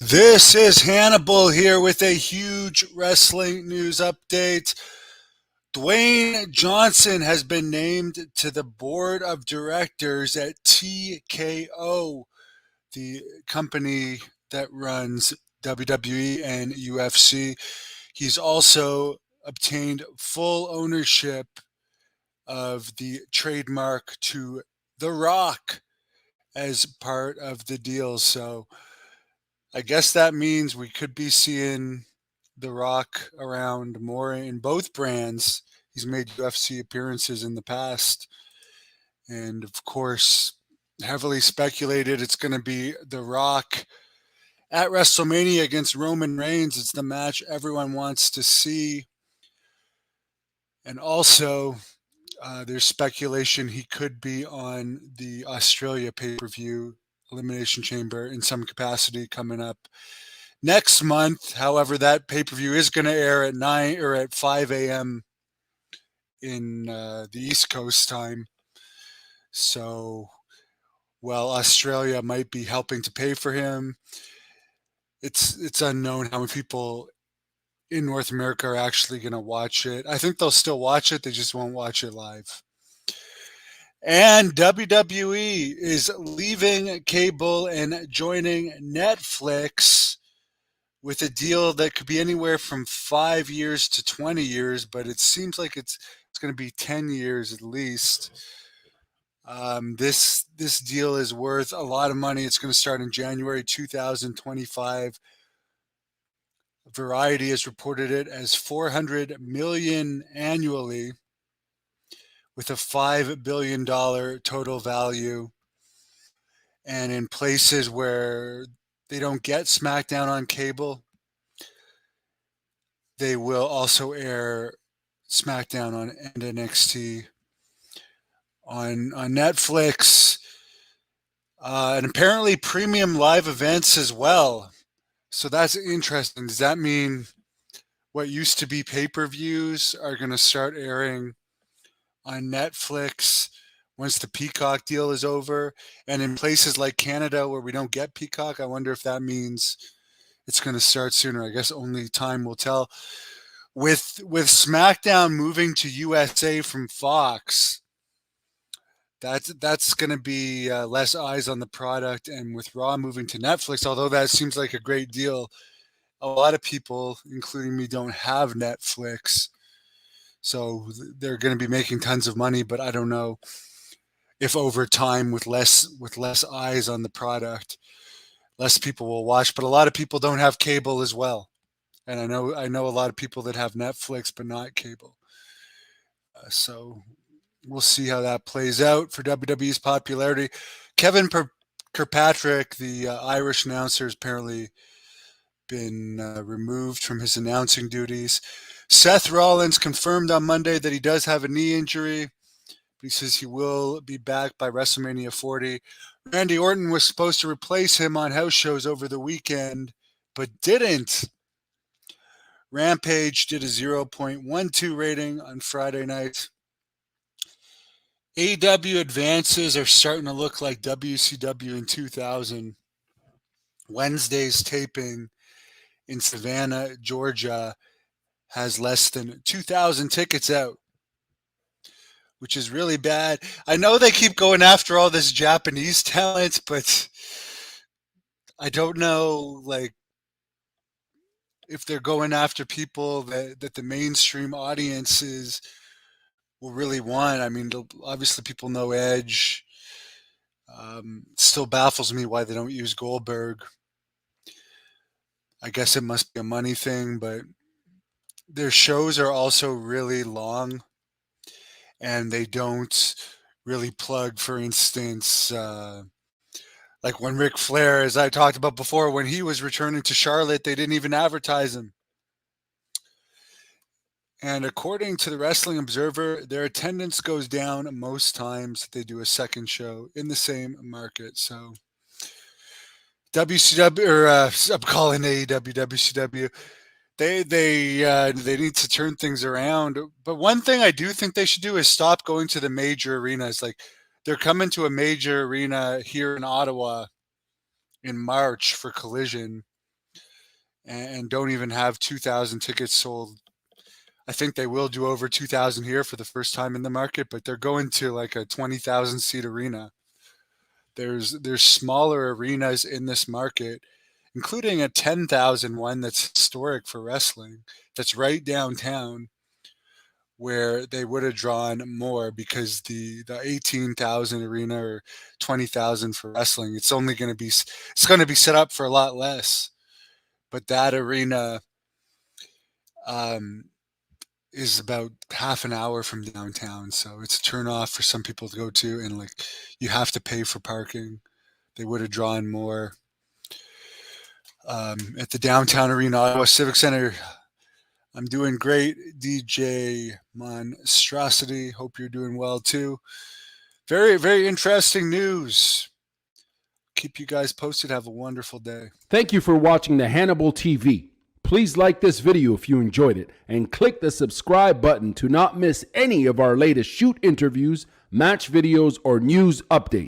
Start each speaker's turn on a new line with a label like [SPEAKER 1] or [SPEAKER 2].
[SPEAKER 1] This is Hannibal here with a huge wrestling news update. Dwayne Johnson has been named to the board of directors at TKO, the company that runs WWE and UFC. He's also obtained full ownership of the trademark to The Rock as part of the deal. So I guess that means we could be seeing The Rock around more in both brands. He's made UFC appearances in the past. And of course, heavily speculated it's going to be The Rock at WrestleMania against Roman Reigns. It's the match everyone wants to see. And also, there's speculation he could be on the Australia pay per view Elimination Chamber in some capacity coming up next month. However, that pay per view is going to air at 9 or at 5 a.m. in the East Coast time. So, while Australia might be helping to pay for him, it's unknown how many people in North America are actually going to watch it. I think they'll still watch it, they just won't watch it live. And WWE is leaving cable and joining Netflix with a deal that could be anywhere from 5 years to 20 years, but it seems like it's going to be 10 years at least. This deal is worth a lot of money. It's going to start in January 2025. Variety has reported it as 400 million annually, with a $5 billion total value. And in places where they don't get SmackDown on cable, they will also air SmackDown on and NXT on Netflix, and apparently premium live events as well. So that's interesting. Does that mean what used to be pay-per-views are going to start airing on Netflix once the Peacock deal is over? And in places like Canada where we don't get Peacock, I wonder if that means it's going to start sooner. I guess only time will tell. With SmackDown moving to USA from Fox, that's going to be less eyes on the product, and with Raw moving to Netflix, although that seems like a great deal, a lot of people, including me, don't have Netflix, so they're going to be making tons of money. But I don't know if over time, with less eyes on the product, less people will watch. But a lot of people don't have cable as well, and I know a lot of people that have Netflix but not cable. So we'll see how that plays out for WWE's popularity. Kevin Kirkpatrick, the Irish announcer, has apparently been removed from his announcing duties. Seth Rollins confirmed on Monday that he does have a knee injury, but he says he will be back by WrestleMania 40. Randy Orton was supposed to replace him on house shows over the weekend, but didn't. Rampage did a 0.12 rating on Friday night. AEW advances are starting to look like WCW in 2000. Wednesday's taping in Savannah, Georgia, has less than 2,000 tickets out, which is really bad. I know they keep going after all this Japanese talent, but I don't know, like, if they're going after people that the mainstream audiences will really want. I mean, obviously people know Edge. Still baffles me why they don't use Goldberg. I guess it must be a money thing, but their shows are also really long, and they don't really plug, for instance, like when Ric Flair, as I talked about before, when he was returning to Charlotte, they didn't even advertise him. And according to the Wrestling Observer, their attendance goes down most times they do a second show in the same market. So WCW, or I'm calling AEW WCW, they need to turn things around. But one thing I do think they should do is stop going to the major arenas. Like, they're coming to a major arena here in Ottawa in March for Collision, and don't even have 2,000 tickets sold. I think they will do over 2,000 here for the first time in the market, but they're going to like a 20,000 seat arena. There's smaller arenas in this market, including a 10,000 one that's historic for wrestling, that's right downtown, where they would have drawn more because the 18,000 arena or 20,000 for wrestling, it's going to be set up for a lot less. But that arena um, is about half an hour from downtown, so it's a turn off for some people to go to, and like you have to pay for parking. They would have drawn more. At the downtown arena, Ottawa Civic Center, I'm doing great. DJ Monstrosity, hope you're doing well too. Very, very interesting news. Keep you guys posted. Have a wonderful day.
[SPEAKER 2] Thank you for watching the Hannibal TV. Please like this video if you enjoyed it and click the subscribe button to not miss any of our latest shoot interviews, match videos, or news updates.